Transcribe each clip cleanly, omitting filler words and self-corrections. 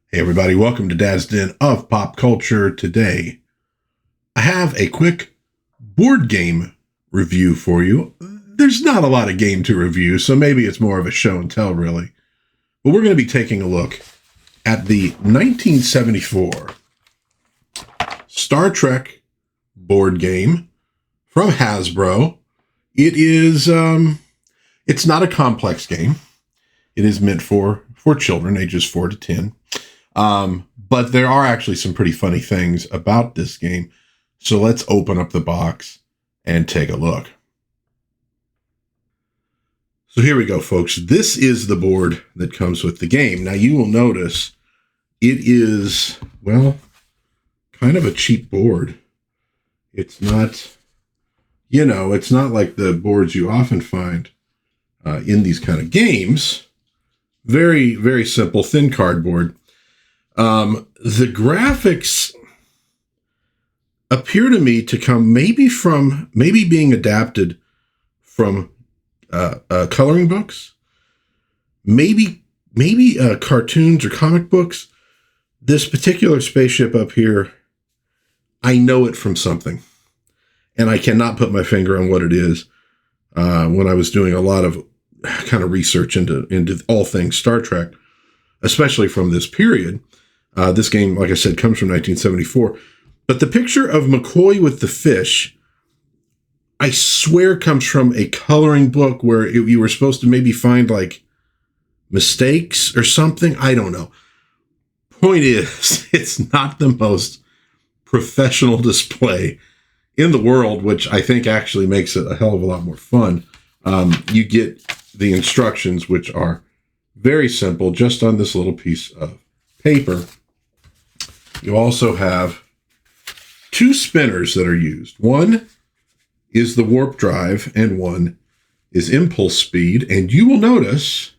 Hey everybody, welcome to DadsDen of Pop Culture. Today, I have a quick board game review for you. There's not a lot of game to review, so maybe it's more of a show and tell, really. But we're going to be taking a look at the 1974 Star Trek board game from Hasbro. It is, it's not a complex game. It is meant for children, ages 4 to 10. But there are actually some pretty funny things about this game. So let's open up the box and take a look. So here we go, folks. This is the board that comes with the game. Now you will notice it is, well, kind of a cheap board. It's not, it's not like the boards you often find in these kind of games. Very, very simple, thin cardboard. The graphics appear to me to come maybe being adapted from coloring books, maybe cartoons or comic books. This particular spaceship up here, I know it from something, and I cannot put my finger on what it is. When I was doing a lot of kind of research into all things Star Trek, especially from this period. This game, like I said, comes from 1974. But the picture of McCoy with the fish, I swear comes from a coloring book where you were supposed to maybe find like mistakes or something. I don't know. Point is, it's not the most professional display in the world, which I think actually makes it a hell of a lot more fun. You get the instructions, which are very simple, just on this little piece of paper. You also have two spinners that are used. One is the warp drive and one is impulse speed. And you will notice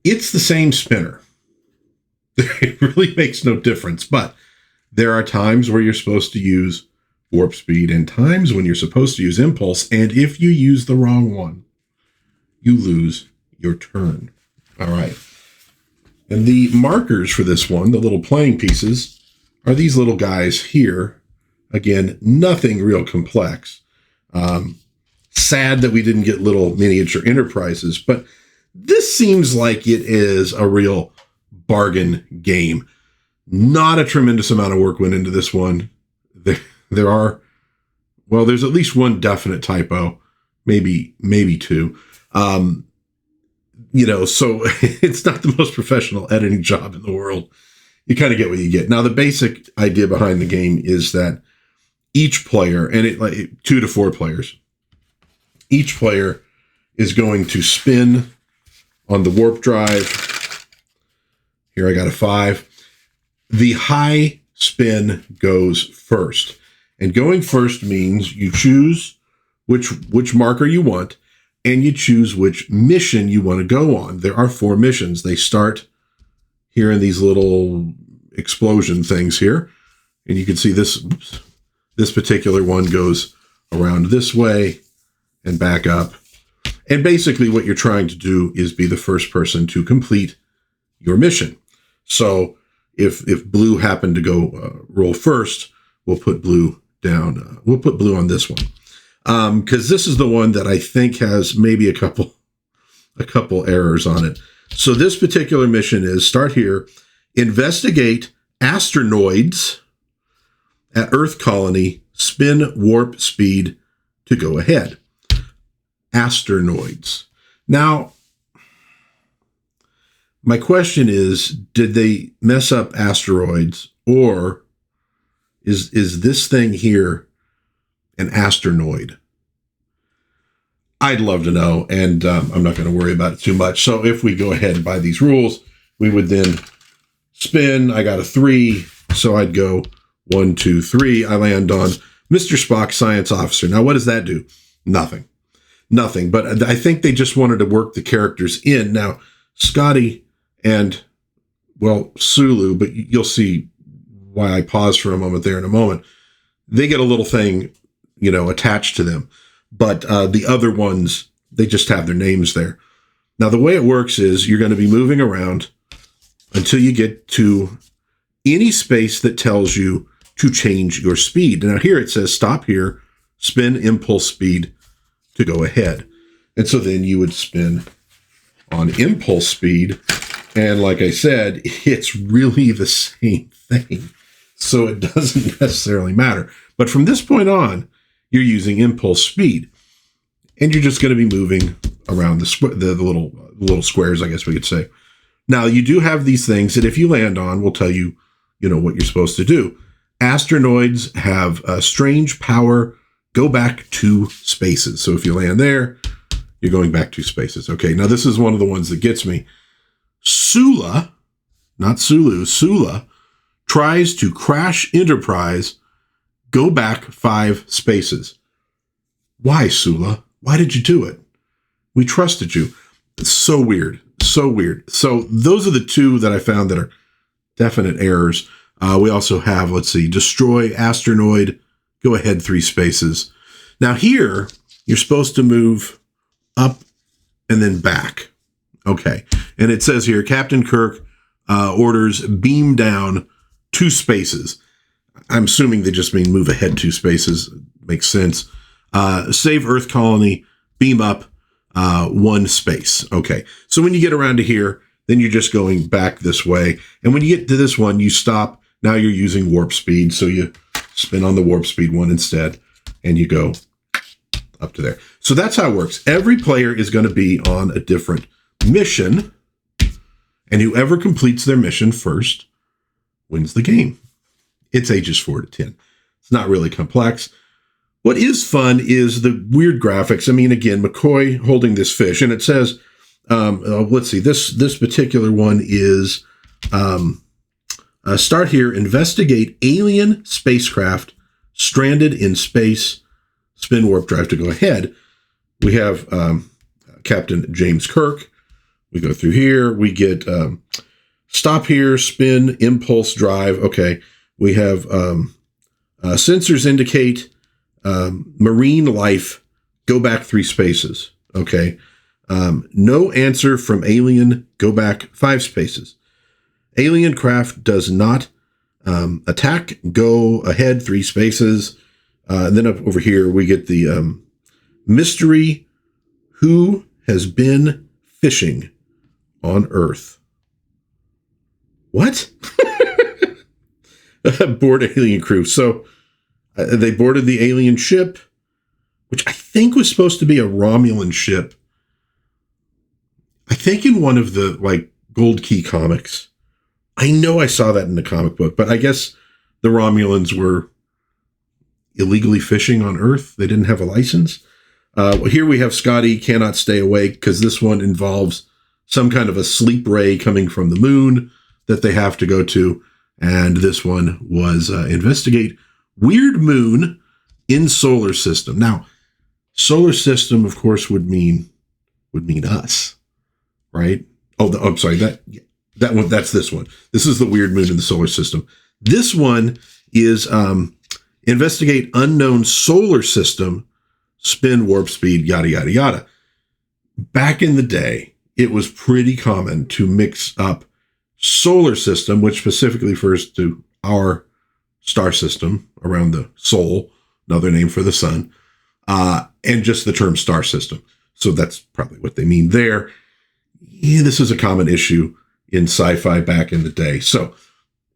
it's the same spinner. It really makes no difference, but there are times where you're supposed to use warp speed and times when you're supposed to use impulse. And if you use the wrong one, you lose your turn. All right. And the markers for this one, the little playing pieces, are these little guys here. Again, nothing real complex. Sad that we didn't get little miniature Enterprises, but this seems like it is a real bargain game. Not a tremendous amount of work went into this one. There's at least one definite typo, maybe two. So it's not the most professional editing job in the world. You kind of get what you get. Now, the basic idea behind the game is that each player, and like 2 to 4 players, each player is going to spin on the warp drive. Here I got a 5. The high spin goes first. And going first means you choose which marker you want, and you choose which mission you want to go on. There are 4 missions. They start here in these little explosion things here. And you can see this particular one goes around this way and back up. And basically what you're trying to do is be the first person to complete your mission. So if blue happened to go roll first, we'll put blue down. We'll put blue on this one. Because this is the one that I think has maybe a couple errors on it. So this particular mission is start here, investigate asteroids at Earth colony, spin warp speed to go ahead. Asteroids. Now, my question is, did they mess up asteroids, or is this thing here an asteroid? I'd love to know, and I'm not going to worry about it too much. So if we go ahead and buy these rules, we would then spin. I got a 3, so I'd go 1, 2, 3. I land on Mr. Spock, science officer. Now, what does that do? Nothing. But I think they just wanted to work the characters in. Now, Scotty and, Sulu, but you'll see why I pause for a moment there in a moment. They get a little thing, attached to them. But the other ones, they just have their names there. Now, the way it works is you're going to be moving around until you get to any space that tells you to change your speed. Now here it says stop here, spin impulse speed to go ahead. And so then you would spin on impulse speed. And like I said, it's really the same thing. So it doesn't necessarily matter. But from this point on, you're using impulse speed. And you're just going to be moving around the little squares, I guess we could say. Now, you do have these things that if you land on, will tell you, what you're supposed to do. Asteroids have a strange power, go back 2 spaces. So if you land there, you're going back 2 spaces. Okay, now this is one of the ones that gets me. Sula, not Sulu, Sula tries to crash Enterprise, go back 5 spaces. Why, Sula? Why did you do it? We trusted you. It's so weird. So weird. So those are the 2 that I found that are definite errors. We also have, let's see, destroy asteroid, go ahead 3 spaces. Now here, you're supposed to move up and then back. Okay. And it says here, Captain Kirk orders beam down 2 spaces. I'm assuming they just mean move ahead 2 spaces. Makes sense. Save Earth colony, beam up 1 space. Okay. So when you get around to here, then you're just going back this way. And when you get to this one, you stop. Now you're using warp speed. So you spin on the warp speed one instead, and you go up to there. So that's how it works. Every player is going to be on a different mission, and whoever completes their mission first wins the game. It's ages 4 to 10. It's not really complex. What is fun is the weird graphics. I mean, again, McCoy holding this fish, and it says, let's see, this particular one is, start here, investigate alien spacecraft stranded in space, spin warp drive to go ahead. We have Captain James Kirk. We go through here. We get stop here, spin, impulse drive. Okay. We have sensors indicate marine life, go back 3 spaces. Okay. No answer from alien, go back 5 spaces. Alien craft does not attack, go ahead 3 spaces. And then up over here, we get the mystery, who has been fishing on Earth. What? Board alien crew. So they boarded the alien ship, which I think was supposed to be a Romulan ship. I think in one of the Gold Key comics. I know I saw that in the comic book, but I guess the Romulans were illegally fishing on Earth. They didn't have a license. Here we have Scotty cannot stay awake because this one involves some kind of a sleep ray coming from the moon that they have to go to. And this one was investigate weird moon in solar system. Now, solar system, of course, would mean us, right? I'm sorry. That one, that's this one. This is the weird moon in the solar system. This one is investigate unknown solar system, spin warp speed, yada, yada, yada. Back in the day, it was pretty common to mix up solar system, which specifically refers to our star system around the Sol, another name for the sun, and just the term star system. So that's probably what they mean there. Yeah, this is a common issue in sci-fi back in the day. So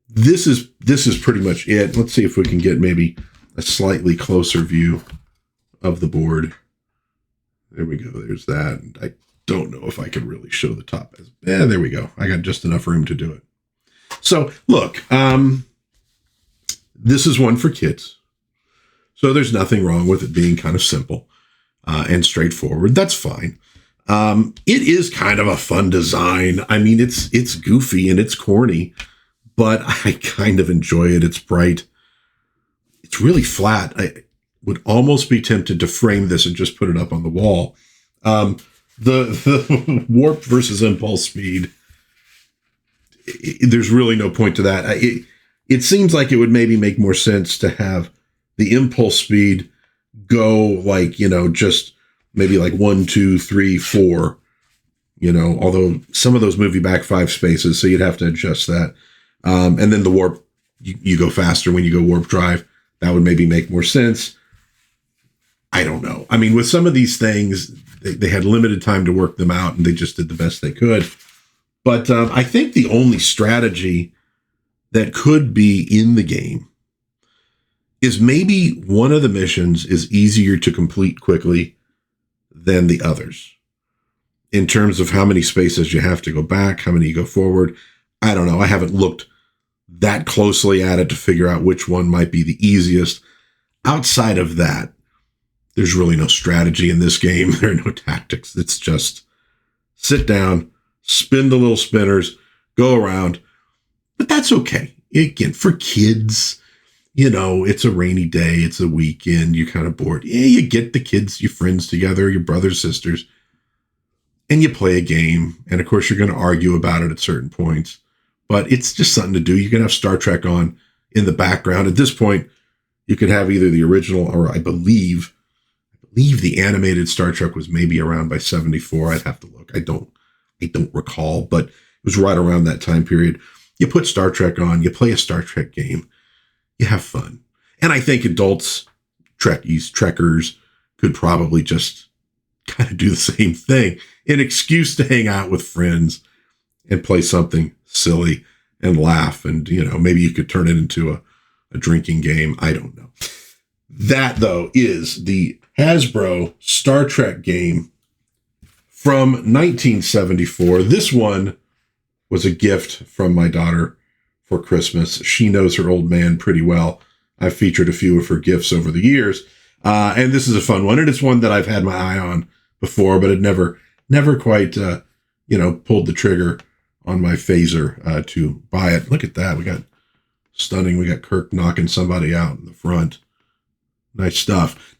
this is pretty much it. Let's see if we can get maybe a slightly closer view of the board. There we go. There's that. And I don't know if I can really show the top. There we go. I got just enough room to do it. So look, this is one for kids. So there's nothing wrong with it being kind of simple and straightforward. That's fine. It is kind of a fun design. I mean, it's goofy and it's corny, but I kind of enjoy it. It's bright. It's really flat. I would almost be tempted to frame this and just put it up on the wall. The warp versus impulse speed, there's really no point to that. It seems like it would maybe make more sense to have the impulse speed go just maybe 1, 2, 3, 4, although some of those move you back 5 spaces, so you'd have to adjust that. And then the warp, you go faster when you go warp drive. That would maybe make more sense. I don't know. I mean, with some of these things, they had limited time to work them out, and they just did the best they could. But I think the only strategy that could be in the game is maybe one of the missions is easier to complete quickly than the others. In terms of how many spaces you have to go back, how many you go forward. I don't know. I haven't looked that closely at it to figure out which one might be the easiest. Outside of that, there's really no strategy in this game. There are no tactics. It's just sit down, spin the little spinners, go around. But that's okay. Again, for kids, it's a rainy day. It's a weekend. You're kind of bored. Yeah, you get the kids, your friends together, your brothers, sisters, and you play a game. And of course, you're going to argue about it at certain points. But it's just something to do. You can have Star Trek on in the background. At this point, you could have either the original or I believe the animated Star Trek was maybe around by 74. I'd have to look. I don't recall, but it was right around that time period. You put Star Trek on, you play a Star Trek game, you have fun. And I think adults, Trekkies, Trekkers could probably just kind of do the same thing. An excuse to hang out with friends and play something silly and laugh. And, maybe you could turn it into a drinking game. I don't know. That, though, is the Hasbro Star Trek game from 1974. This one was a gift from my daughter for Christmas. She knows her old man pretty well. I've featured a few of her gifts over the years. And this is a fun one. And it's one that I've had my eye on before, but it never quite, pulled the trigger on my phaser to buy it. Look at that. We got Kirk knocking somebody out in the front. Nice stuff.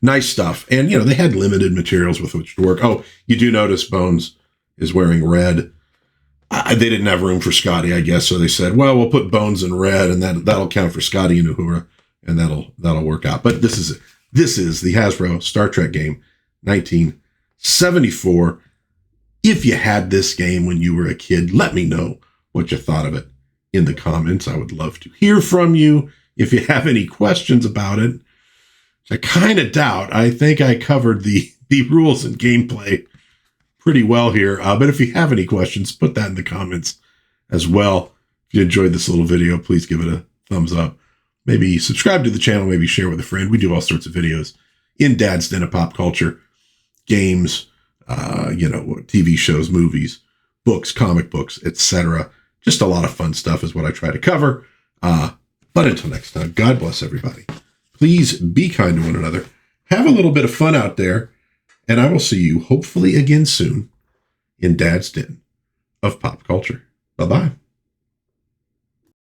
And, they had limited materials with which to work. Oh, you do notice Bones is wearing red. They didn't have room for Scotty, I guess. So they said, well, we'll put Bones in red and that'll count for Scotty and Uhura, and that'll work out. But this is the Hasbro Star Trek game, 1974. If you had this game when you were a kid, let me know what you thought of it in the comments. I would love to hear from you. If you have any questions about it, I kind of doubt. I think I covered the rules and gameplay pretty well here. But if you have any questions, put that in the comments as well. If you enjoyed this little video, please give it a thumbs up. Maybe subscribe to the channel, maybe share with a friend. We do all sorts of videos in Dad's Den of pop culture, games, TV shows, movies, books, comic books, etc. Just a lot of fun stuff is what I try to cover. But until next time, God bless everybody. Please be kind to one another. Have a little bit of fun out there. And I will see you hopefully again soon in Dad's Den of pop culture. Bye-bye.